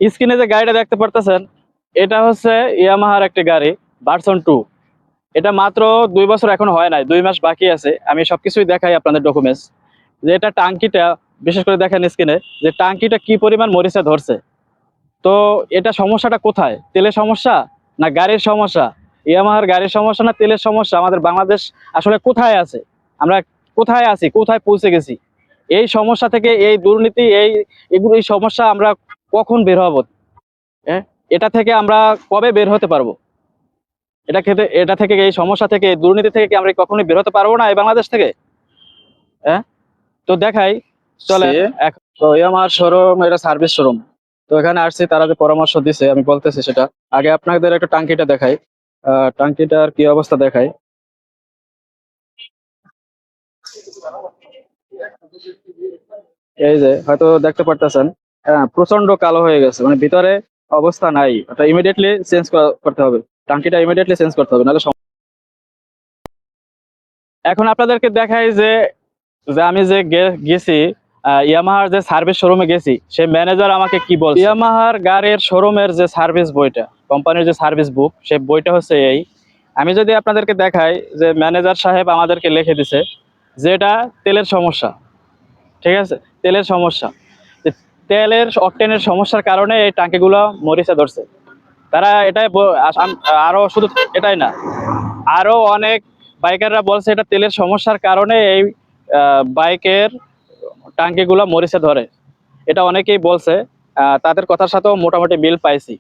স্ক্রিনে যে গাড়িটা দেখতে পারতেছেন, এটা হচ্ছে ইয়ামাহার একটি গাড়ি, ভার্সন 2। এটা মাত্র 2 বছর এখন হয় নাই, 2 মাস বাকি আছে। আমি সবকিছুই দেখাই আপনাদের ডকুমেন্টস। যে এটা টাঙ্কিটা, বিশেষ করে দেখেন স্ক্রিনে যে টাঙ্কিটা কি পরিমাণ মরিচা ধরছে। তো এটা সমস্যাটা কোথায়? তেলের সমস্যা না গাড়ির সমস্যা? ইয়ামাহার গাড়ির সমস্যা না তেলের সমস্যা? আমাদের বাংলাদেশ আসলে কোথায় আছে? আমরা কোথায় আছি, কোথায় পৌঁছে গেছি? এই সমস্যা থেকে, এই দুর্নীতি, এই সমস্যা আমরা কখন বের হবো? হ্যাঁ, এটা থেকে আমরা কবে বের হতে পারবো? এটা থেকে, এই সমস্যা থেকে, এই দুর্নীতি থেকে কি আমরা কখনোই বের হতে পারবো না এই বাংলাদেশ থেকে? হ্যাঁ, তো দেখাই, চলে। তো আমার শোরুম, এটা সার্ভিস শোরুম। তো এখানে আসছি, তারা যে পরামর্শ দিছে আমি বলতেছি সেটা। আগে আপনাদের একটা টাঙ্কিটা দেখাই, টাঙ্কিটার কি অবস্থা দেখাই। এই যে হয়তো দেখতে পারতেছেন, প্রচন্ড কালো হয়ে গেছে, মানে ভিতরে অবস্থা নাই। ওটা ইমিডিয়েটলি চেঞ্জ করতে হবে, টাঙ্কিটা ইমিডিয়েটলি চেঞ্জ করতে হবে, নাহলে এখন আপনাদেরকে দেখাই যে যে আমি যে গেছি ইয়ামাহার যে সার্ভিস শোরুমে গেছি, সেই ম্যানেজার আমাকে কি বলছে। ইয়ামাহার গাড়ির শোরুমের যে সার্ভিস বইটা, কোম্পানির যে সার্ভিস বুক, সেই বইটা হচ্ছে এই। আমি যদি আপনাদেরকে দেখাই যে ম্যানেজার সাহেব আমাদেরকে লিখে দিছে যে এটা তেলের সমস্যা। ঠিক আছে, তেলের সমস্যা। যে তেলের অকটেনের সমস্যার কারণে এই টাঙ্কিগুলো মরিচা ধরছে। তারা এটাই আরো শুধু এটাই না, আরো অনেক বাইকাররা বলছে এটা তেলের সমস্যার কারণে এই বাইকের টাঙ্কিগুলো মরিচা ধরে। এটা অনেকেই বলছে, তাদের কথার সাথেও মোটামুটি মিল পাইছি।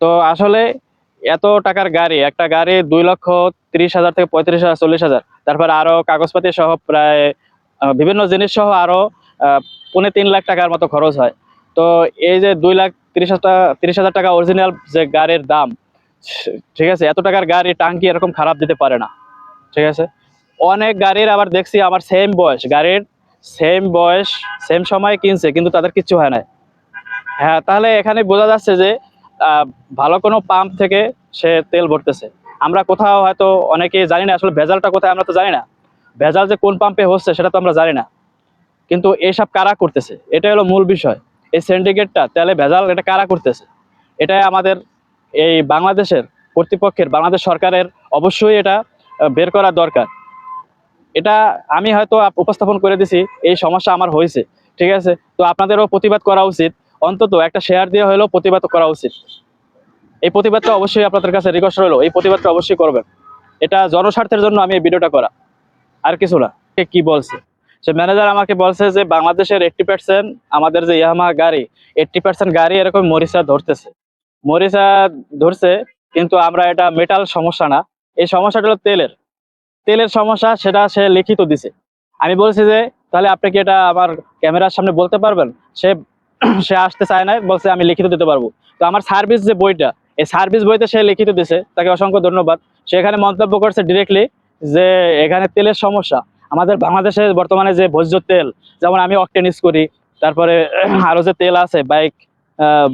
তো আসলে এত টাকার গাড়ি, একটা গাড়ি 2,30,000 থেকে 35,000 40,000, তারপরে আরো কাগজপাতি সহ প্রায় বিভিন্ন জিনিস সহ আরো 2.5-3 লাখ টাকার মতো খরচ হয়। তো এই যে 2,30,000 টাকা অরিজিনাল যে গাড়ির দাম, ঠিক আছে, এত টাকার গাড়ি টাঙ্কি এরকম খারাপ দিতে পারে না। ঠিক আছে, অনেক গাড়ির আবার দেখছি আমার সেম বয়স গাড়ির, সেম বয়স, সেম সময় কিনছে কিন্তু তাদের কিচ্ছু হয় না। হ্যাঁ, তাহলে এখানে বোঝা যাচ্ছে যে আহ, ভালো কোনো পাম্প থেকে সে তেল ভরতেছে। আমরা কোথাও হয়তো অনেকে জানি না আসলে ভেজালটা কোথায়, আমরা তো জানি না ভেজাল যে কোন পাম্পে হচ্ছে, সেটা তো আমরা জানি না। কিন্তু এইসব কারা করতেছে, এটা হলো মূল বিষয়। এই সিন্ডিকেটটা, তেলে ভেজাল, এটা কারা করতেছে? এটা আমাদের এই বাংলাদেশের কর্তৃপক্ষের, বাংলাদেশ সরকারের অবশ্যই এটা বের করা দরকার। এটা আমি হয়তো উপস্থাপন করে দিছি, এই সমস্যা আমার হয়েছে, ঠিক আছে, তো আপনাদেরও প্রতিবাদ করা উচিত। অন্তত একটা শেয়ার দিয়ে হলেও প্রতিবাদ করা উচিত। এই প্রতিবাদটা অবশ্যই আপনাদের কাছে রিকোয়েস্ট রইলো, এই প্রতিবাদটা অবশ্যই করবেন। এটা জনস্বার্থের জন্য আমি এই ভিডিওটা করা, আর কিছু না। কি বলছে সে ম্যানেজার আমাকে বলছে যে বাংলাদেশের 80% আমাদের যে ইয়ামাহা গাড়ি, 80% গাড়ি এরকম মরিচা ধরতেছে, মরিচা ধরছে। কিন্তু আমরা, এটা মেটাল সমস্যা না, এই সমস্যাটা হলো তেলের, তেলের সমস্যা, সেটা সে লিখিত দিছে। আমি বলছি যে তাহলে আপনি কি এটা আমার ক্যামেরার সামনে বলতে পারবেন? সে সে আসতে চায় না, বলছে আমি লিখিত দিতে পারবো। তো আমার সার্ভিস যে বইটা, এই সার্ভিস বইতে সে লিখিত দিছে, তাকে অসংখ্য ধন্যবাদ। সেখানে মন্তব্য করছে ডিরেক্টলি যে এখানে তেলের সমস্যা। আমাদের বাংলাদেশে বর্তমানে যে ভোজ্য তেল, যেমন আমি অকটেন ইউজ করি, তারপরে আরো যে তেল আছে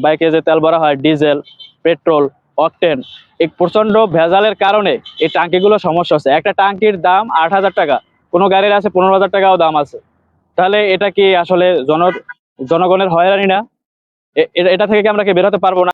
বাইকে যে তেল ভরা হয়, ডিজেল, পেট্রোল, অকটেন, এই প্রচন্ড ভেজালের কারণে এই টাঙ্কিগুলো সমস্যা হচ্ছে। একটা টাঙ্কির দাম 8,000 টাকা, কোনো গাড়ির আছে 15,000 টাকাও দাম আছে। তাহলে এটা কি আসলে জনগণের হয়রানি না? এটা থেকে কি আমরা কি বেরোতে পারবো না?